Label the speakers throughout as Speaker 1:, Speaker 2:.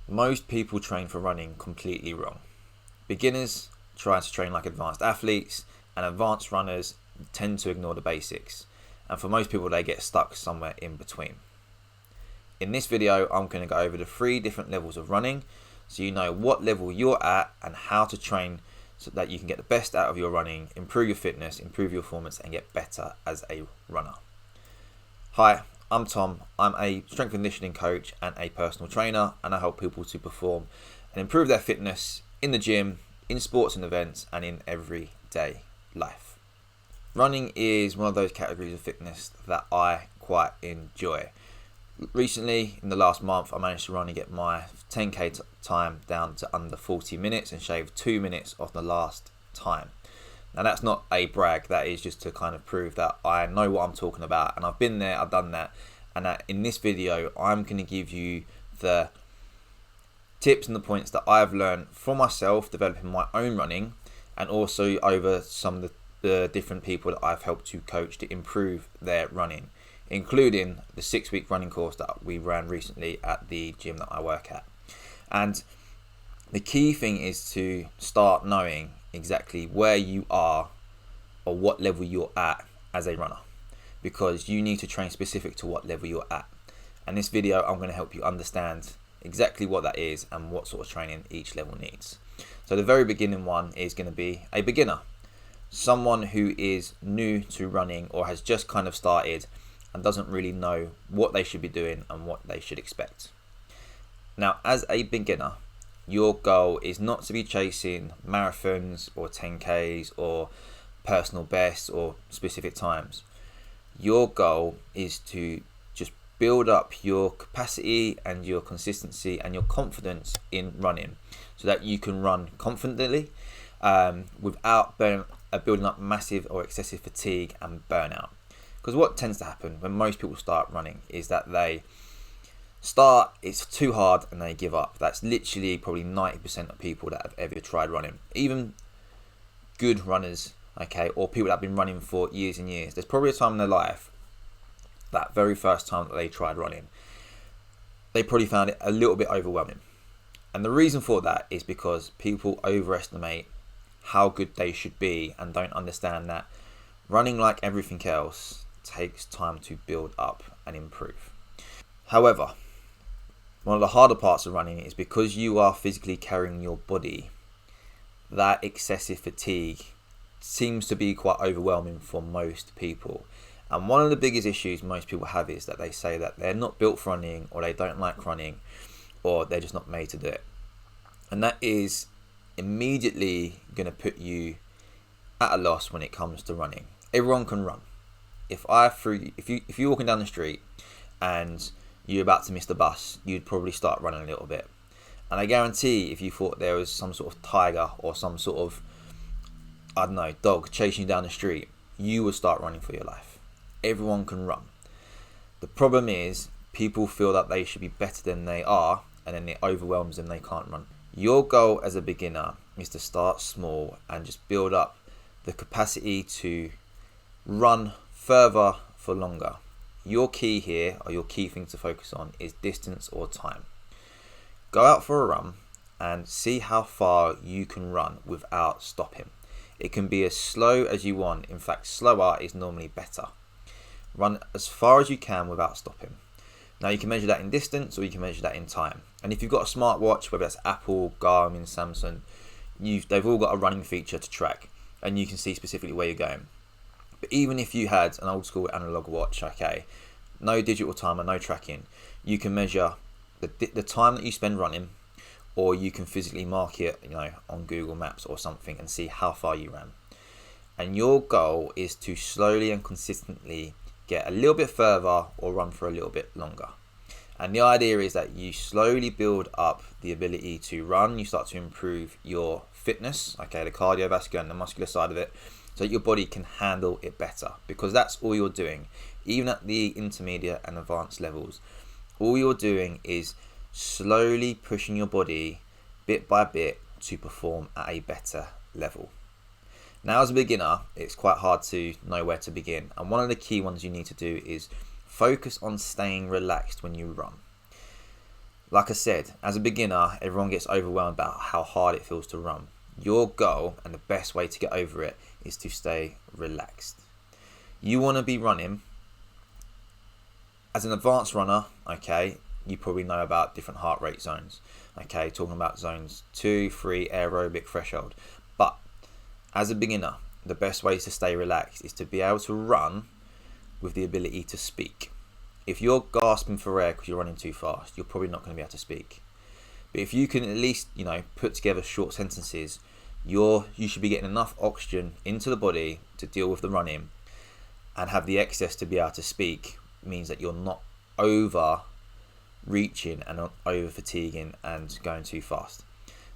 Speaker 1: Most people train for running completely wrong. Beginners try to train like advanced athletes, and advanced runners tend to ignore the basics. And for most people, they get stuck somewhere in between. In this video, I'm going to go over the 3 different levels of running, so you know what level you're at and how to train so that you can get the best out of your running, improve your fitness, improve your performance, and get better as a runner. Hi, I'm Tom. I'm a strength and conditioning coach and a personal trainer, and I help people to perform and improve their fitness in the gym, in sports and events, and in everyday life. Running is one of those categories of fitness that I quite enjoy. Recently, in the last month, I managed to run and get my 10k time down to under 40 minutes and shave 2 minutes off the last time. Now that's not a brag, that is just to kind of prove that I know what I'm talking about, and I've been there, I've done that, and that in this video I'm going to give you the tips and the points that I've learned from myself developing my own running, and also over some of the different people that I've helped to coach to improve their running, including the 6-week running course that we ran recently at the gym that I work at. And the key thing is to start knowing exactly where you are or what level you're at as a runner, because you need to train specific to what level you're at. And this video, I'm going to help you understand exactly what that is and what sort of training each level needs. So the very beginning one is going to be a beginner, someone who is new to running or has just kind of started and doesn't really know what they should be doing and what they should expect. Now, as a beginner, your goal is not to be chasing marathons or 10Ks or personal bests or specific times. Your goal is to just build up your capacity and your consistency and your confidence in running so that you can run confidently without building up massive or excessive fatigue and burnout. Because what tends to happen when most people start running is that they start, it's too hard, and they give up. That's literally probably 90% of people that have ever tried running. Even good runners, okay, or people that have been running for years and years, there's probably a time in their life, that very first time that they tried running, they probably found it a little bit overwhelming. And the reason for that is because people overestimate how good they should be and don't understand that running, like everything else, takes time to build up and improve. However, one of the harder parts of running is because you are physically carrying your body, that excessive fatigue seems to be quite overwhelming for most people. And one of the biggest issues most people have is that they say that they're not built for running, or they don't like running, or they're just not made to do it. And that is immediately going to put you at a loss when it comes to running. Everyone can run. If you're walking down the street and you're about to miss the bus, you'd probably start running a little bit. And I guarantee if you thought there was some sort of tiger or some sort of, I don't know, dog chasing you down the street, you would start running for your life. Everyone can run. The problem is people feel that they should be better than they are, and then it overwhelms them, they can't run. Your goal as a beginner is to start small and just build up the capacity to run further for longer. Your key here, or your key thing to focus on, is distance or time. Go out for a run and see how far you can run without stopping. It can be as slow as you want. In fact, slower is normally better. Run as far as you can without stopping. Now, you can measure that in distance or you can measure that in time. And if you've got a smartwatch, whether that's Apple, Garmin, Samsung, they've all got a running feature to track, and you can see specifically where you're going. But even if you had an old school analog watch, okay, no digital timer, no tracking, you can measure the time that you spend running, or you can physically mark it, on Google Maps or something, and see how far you ran. And your goal is to slowly and consistently get a little bit further or run for a little bit longer. And the idea is that you slowly build up the ability to run. You start to improve your fitness, okay, the cardiovascular and the muscular side of it, so that your body can handle it better, because that's all you're doing. Even at the intermediate and advanced levels, all you're doing is slowly pushing your body bit by bit to perform at a better level. Now, as a beginner, it's quite hard to know where to begin, and one of the key ones you need to do is focus on staying relaxed when you run. Like I said, as a beginner, everyone gets overwhelmed about how hard it feels to run. Your goal and the best way to get over it is to stay relaxed. You want to be running. As an advanced runner, okay, you probably know about different heart rate zones. Okay, talking about zones 2, 3, aerobic threshold. But as a beginner, the best way to stay relaxed is to be able to run with the ability to speak. If you're gasping for air because you're running too fast, you're probably not going to be able to speak. But if you can at least, put together short sentences, you should be getting enough oxygen into the body to deal with the running, and have the excess to be able to speak. Means that you're not over reaching and not over fatiguing and going too fast.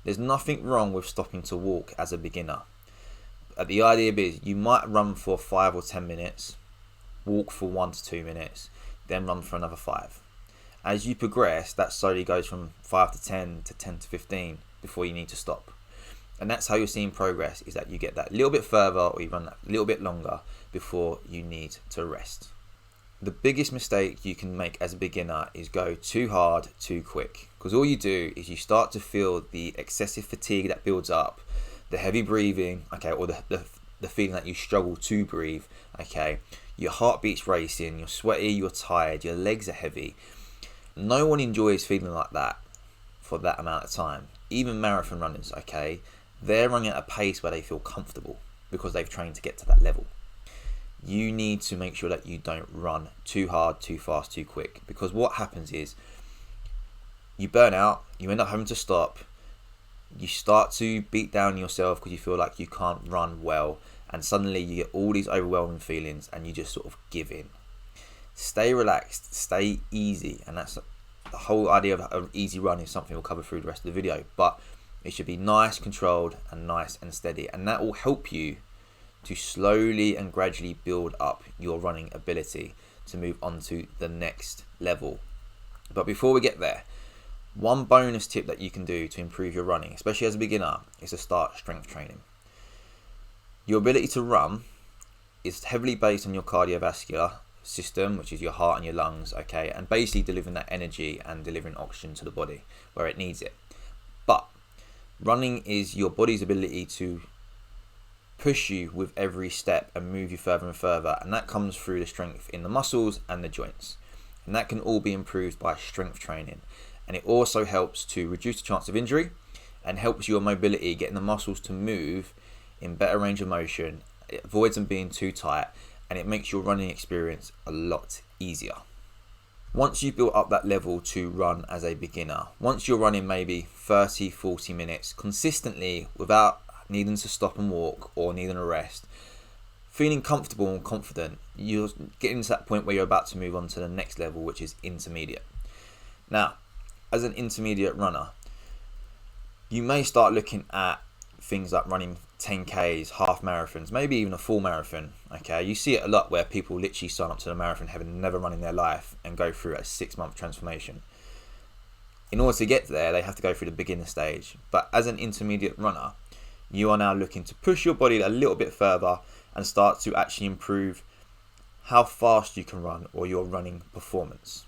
Speaker 1: There's nothing wrong with stopping to walk as a beginner. The idea is you might run for 5 or 10 minutes, walk for 1 to 2 minutes, then run for another 5. As you progress, that slowly goes from 5 to 10 to 10 to 15 before you need to stop. And that's how you're seeing progress, is that you get that little bit further or you run that little bit longer before you need to rest. The biggest mistake you can make as a beginner is go too hard, too quick. Because all you do is you start to feel the excessive fatigue that builds up, the heavy breathing, okay, or the feeling that you struggle to breathe, okay. Your heartbeat's racing, you're sweaty, you're tired, your legs are heavy. No one enjoys feeling like that for that amount of time. Even marathon runners, okay, they're running at a pace where they feel comfortable because they've trained to get to that level. You need to make sure that you don't run too hard, too fast, too quick, because what happens is you burn out, you end up having to stop, you start to beat down yourself because you feel like you can't run well, and suddenly you get all these overwhelming feelings and you just sort of give in. Stay relaxed, stay easy, and that's the whole idea of easy run is something we'll cover through the rest of the video, but it should be nice, controlled, and nice and steady, and that will help you to slowly and gradually build up your running ability to move on to the next level. But before we get there, one bonus tip that you can do to improve your running, especially as a beginner, is to start strength training. Your ability to run is heavily based on your cardiovascular system, which is your heart and your lungs, okay, and basically delivering that energy and delivering oxygen to the body where it needs it. But running is your body's ability to push you with every step and move you further and further, and that comes through the strength in the muscles and the joints, and that can all be improved by strength training. And it also helps to reduce the chance of injury and helps your mobility, getting the muscles to move in better range of motion. It avoids them being too tight, and it makes your running experience a lot easier. Once you've built up that level to run as a beginner, once you're running maybe 30-40 minutes consistently without needing to stop and walk or needing a rest, feeling comfortable and confident, you're getting to that point where you're about to move on to the next level, which is intermediate. Now, as an intermediate runner, you may start looking at things like running 10Ks, half marathons, maybe even a full marathon. Okay, you see it a lot where people literally sign up to the marathon having never run in their life and go through a 6-month transformation. In order to get there, they have to go through the beginner stage. But as an intermediate runner, you are now looking to push your body a little bit further and start to actually improve how fast you can run or your running performance.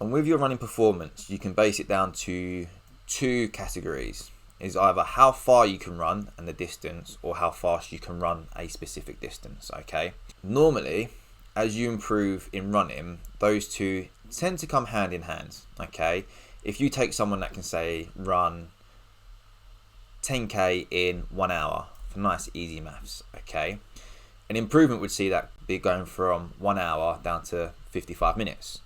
Speaker 1: And with your running performance, you can base it down to 2 categories. Is either how far you can run and the distance, or how fast you can run a specific distance, okay? Normally, as you improve in running, those two tend to come hand in hand, okay? If you take someone that can say run 10K in 1 hour, for nice easy maths, okay? An improvement would see that be going from 1 hour down to 55 minutes.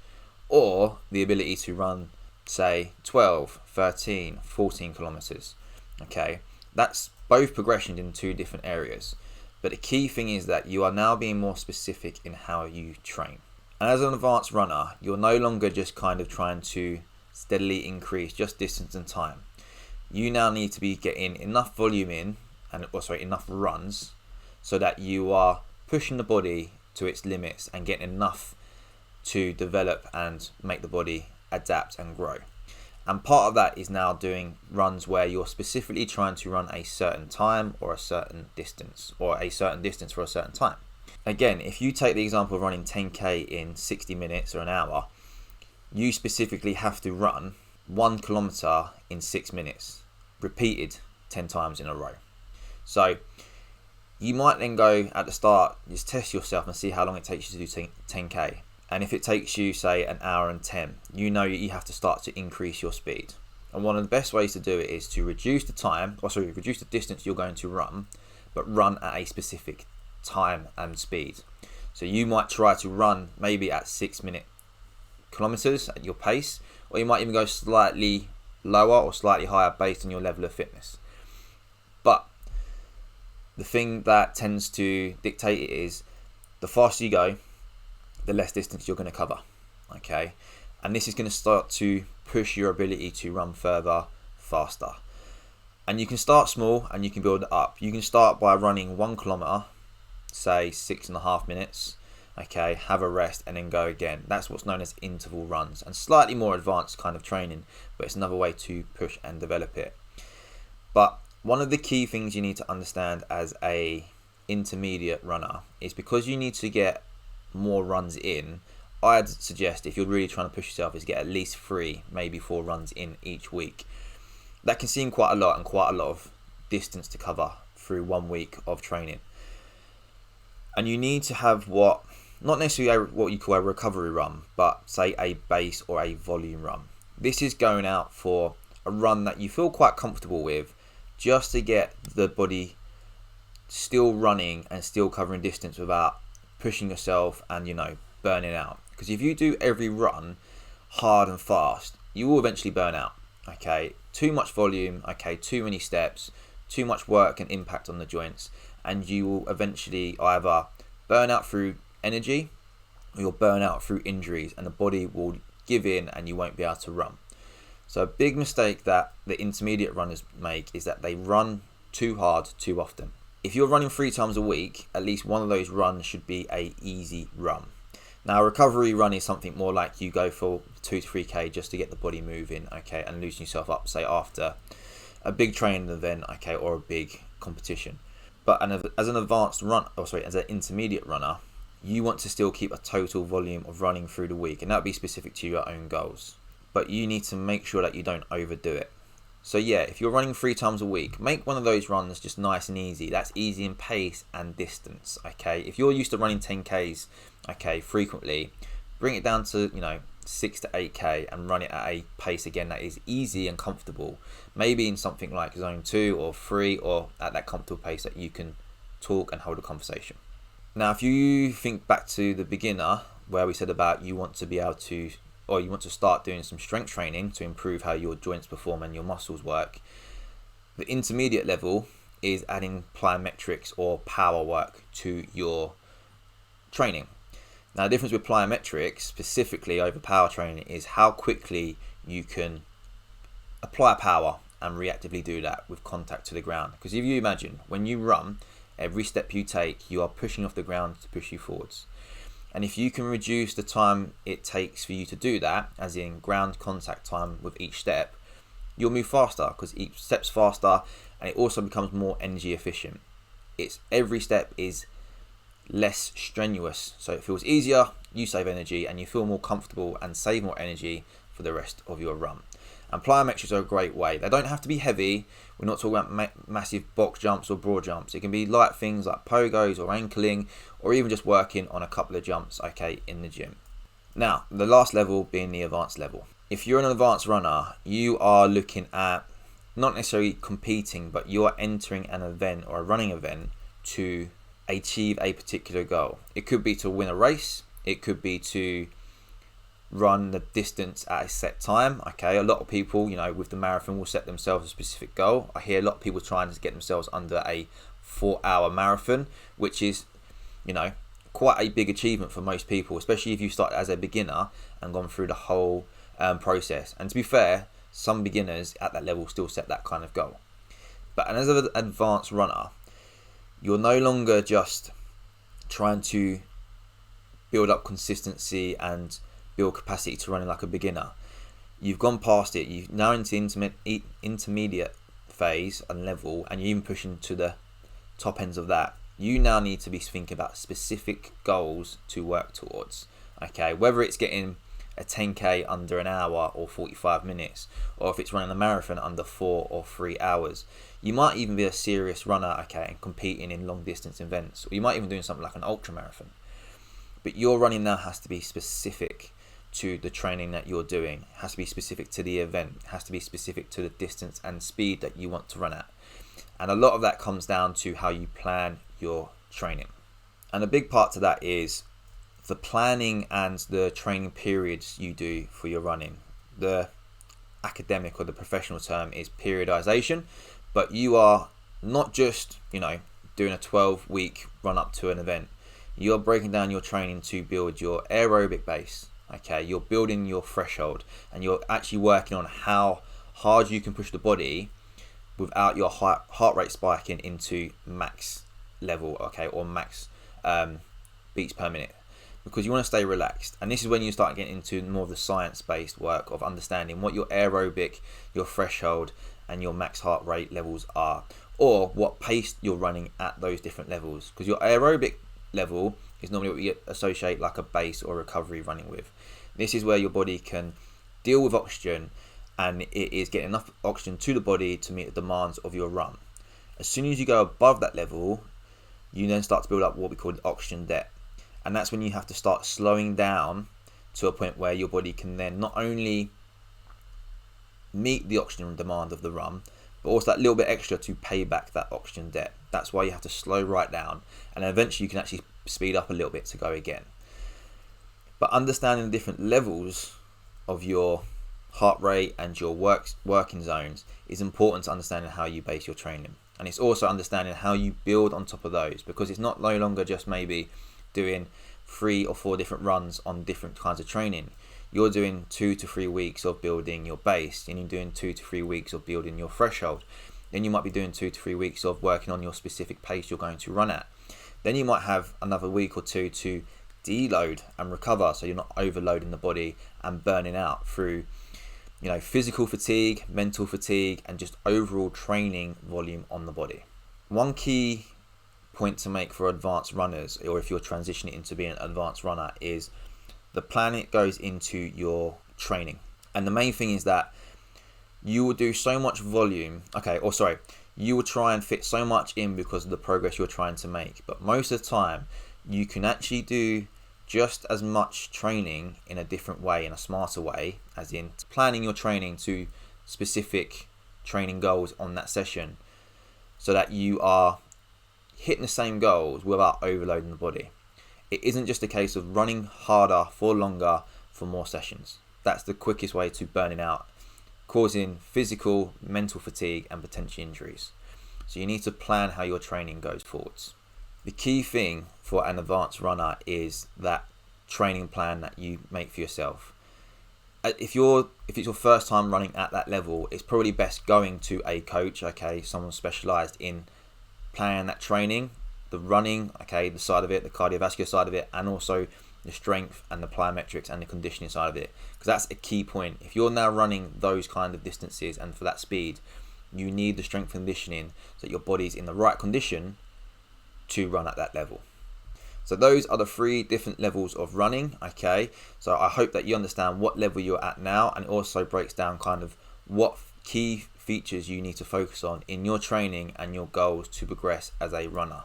Speaker 1: Or the ability to run, say, 12, 13, 14 kilometers. Okay, that's both progressions in 2 different areas. But the key thing is that you are now being more specific in how you train. And as an advanced runner, you're no longer just kind of trying to steadily increase just distance and time. You now need to be getting enough volume in, and also enough runs, so that you are pushing the body to its limits and getting enough to develop and make the body adapt and grow. And part of that is now doing runs where you're specifically trying to run a certain time or a certain distance, or a certain distance for a certain time. Again, if you take the example of running 10K in 60 minutes or an hour, you specifically have to run 1 kilometer in 6 minutes, repeated 10 times in a row. So you might then go at the start, just test yourself and see how long it takes you to do 10k. And if it takes you, say, an hour and 10, you know you have to start to increase your speed. And one of the best ways to do it is to reduce the distance you're going to run, but run at a specific time and speed. So you might try to run maybe at 6-minute kilometers at your pace, or you might even go slightly lower or slightly higher based on your level of fitness. But the thing that tends to dictate it is the faster you go, the less distance you're going to cover. Okay, and this is going to start to push your ability to run further, faster. And you can start small and you can build it up. You can start by running 1 kilometer, say 6.5 minutes. Okay, have a rest and then go again. That's what's known as interval runs, and slightly more advanced kind of training, but it's another way to push and develop it. But one of the key things you need to understand as a intermediate runner is, because you need to get more runs in, I'd suggest, if you're really trying to push yourself, is get at least 3, maybe 4 runs in each week. That can seem quite a lot and quite a lot of distance to cover through 1 week of training. And you need to have not necessarily what you call a recovery run, but say a base or a volume run. This is going out for a run that you feel quite comfortable with, just to get the body still running and still covering distance without pushing yourself and, burning out. Because if you do every run hard and fast, you will eventually burn out. Okay, too much volume, okay, too many steps, too much work and impact on the joints, and you will eventually either burn out through energy or you'll burn out through injuries, and the body will give in and you won't be able to run. So a big mistake that the intermediate runners make is that they run too hard too often. If you're running 3 times a week, at least one of those runs should be a easy run. Now, a recovery run is something more like you go for 2 to 3k just to get the body moving, okay, and loosen yourself up, say after a big training event, okay, or a big competition. But as an intermediate runner, you want to still keep a total volume of running through the week, and that would be specific to your own goals. But you need to make sure that you don't overdo it. So yeah, if you're running 3 times a week, make one of those runs just nice and easy. That's easy in pace and distance, okay? If you're used to running 10Ks, okay, frequently, bring it down to, 6 to 8K and run it at a pace again that is easy and comfortable. Maybe in something like zone 2 or 3, or at that comfortable pace that you can talk and hold a conversation. Now, if you think back to the beginner, where we said about you want to start doing some strength training to improve how your joints perform and your muscles work, the intermediate level is adding plyometrics or power work to your training. Now, the difference with plyometrics specifically over power training is how quickly you can apply power and reactively do that with contact to the ground. Because if you imagine, when you run, every step you take, you are pushing off the ground to push you forwards. And if you can reduce the time it takes for you to do that, as in ground contact time with each step, you'll move faster, because each step's faster, and it also becomes more energy efficient. Every step is less strenuous, so it feels easier, you save energy, and you feel more comfortable and save more energy for the rest of your run. And plyometrics are a great way. They don't have to be heavy. We're not talking about massive box jumps or broad jumps. It can be light things like pogos or ankling, or even just working on a couple of jumps, okay, in the gym. Now, the last level being the advanced level. If you're an advanced runner, you are looking at not necessarily competing, but you're entering an event or a running event to achieve a particular goal. It could be to win a race. It could be to run the distance at a set time. Okay, a lot of people, with the marathon will set themselves a specific goal. I hear a lot of people trying to get themselves under a 4-hour marathon, which is, quite a big achievement for most people, especially if you start as a beginner and gone through the whole process. And to be fair, some beginners at that level still set that kind of goal. But as an advanced runner, you're no longer just trying to build up consistency and build capacity to running like a beginner. You've gone past it. You've now into intermediate phase and level, and you're even pushing to the top ends of that. You now need to be thinking about specific goals to work towards. Okay, whether it's getting a 10k under an hour or 45 minutes, or if it's running a marathon under 4 or 3 hours. You might even be a serious runner, okay, and competing in long distance events, or you might even doing something like an ultra marathon. But your running now has to be specific to the training that you're doing. It has to be specific to the event. It has to be specific to the distance and speed that you want to run at. And a lot of that comes down to how you plan your training. And a big part to that is the planning and the training periods you do for your running. The academic or the professional term is periodization, but you are not just, doing a 12-week run up to an event. You're breaking down your training to build your aerobic base. Okay, you're building your threshold, and you're actually working on how hard you can push the body without your heart rate spiking into max level, okay, or max beats per minute, because you want to stay relaxed. And this is when you start getting into more of the science-based work of understanding what your aerobic, your threshold, and your max heart rate levels are, or what pace you're running at those different levels. Because your aerobic level is normally what we associate like a base or recovery running with. This is where your body can deal with oxygen, and it is getting enough oxygen to the body to meet the demands of your run. As soon as you go above that level, you then start to build up what we call oxygen debt. And that's when you have to start slowing down to a point where your body can then not only meet the oxygen demand of the run, but also that little bit extra to pay back that oxygen debt. That's why you have to slow right down, and then eventually you can actually speed up a little bit to go again. But understanding the different levels of your heart rate and your working zones is important to understanding how you base your training. And it's also understanding how you build on top of those, because it's not no longer just maybe doing 3 or 4 different runs on different kinds of training. You're doing 2 to 3 weeks of building your base, and you're doing 2 to 3 weeks of building your threshold. Then you might be doing 2 to 3 weeks of working on your specific pace you're going to run at. Then you might have another week or 2 to deload and recover, so you're not overloading the body and burning out through physical fatigue, mental fatigue, and just overall training volume on the body. One key point to make for advanced runners, or if you're transitioning into being an advanced runner, is the planning goes into your training. And the main thing is that you will do so much volume, you will try and fit so much in because of the progress you're trying to make. But most of the time, you can actually do just as much training in a different way, in a smarter way, as in planning your training to specific training goals on that session, so that you are hitting the same goals without overloading the body. It isn't just a case of running harder for longer for more sessions. That's the quickest way to burning out, causing physical, mental fatigue, and potential injuries. So you need to plan how your training goes forwards. The key thing for an advanced runner is that training plan that you make for yourself. If it's your first time running at that level, it's probably best going to a coach, someone specialized in planning that training, the running, the side of it, the cardiovascular side of it, and also the strength and the plyometrics and the conditioning side of it, because that's a key point. If you're now running those kind of distances and for that speed, you need the strength conditioning so that your body's in the right condition to run at that level. So those are the 3 different levels of running. So I hope that you understand what level you're at now, and it also breaks down kind of what key features you need to focus on in your training and your goals to progress as a runner.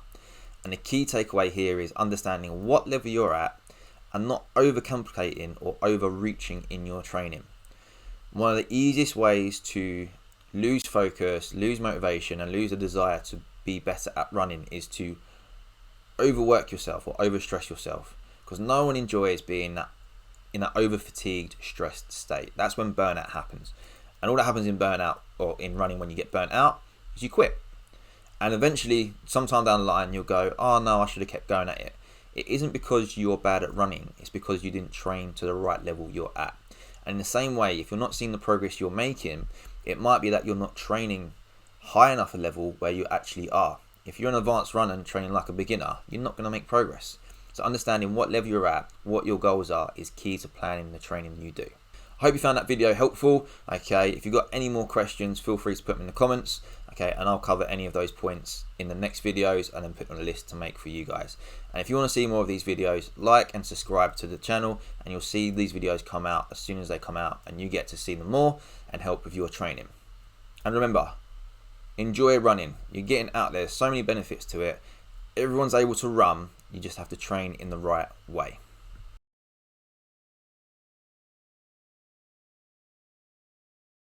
Speaker 1: And the key takeaway here is understanding what level you're at and not overcomplicating or overreaching in your training. One of the easiest ways to lose focus, lose motivation, and lose a desire to be better at running is to overwork yourself or overstress yourself, because no one enjoys being in that over-fatigued, stressed state. That's when burnout happens. And all that happens in burnout, or in running when you get burnt out, is you quit. And eventually, sometime down the line, you'll go, oh no, I should have kept going at it. It isn't because you're bad at running, it's because you didn't train to the right level you're at. And in the same way, if you're not seeing the progress you're making, it might be that you're not training high enough a level where you actually are. If you're an advanced runner and training like a beginner, you're not going to make progress. So understanding what level you're at, what your goals are, is key to planning the training you do. I hope you found that video helpful. If you've got any more questions, feel free to put them in the comments. Okay, and I'll cover any of those points in the next videos and then put on a list to make for you guys. And if you want to see more of these videos, like and subscribe to the channel, and you'll see these videos come out as soon as they come out, and you get to see them more and help with your training. And remember, enjoy running. You're getting out there, so many benefits to it. Everyone's able to run, you just have to train in the right way.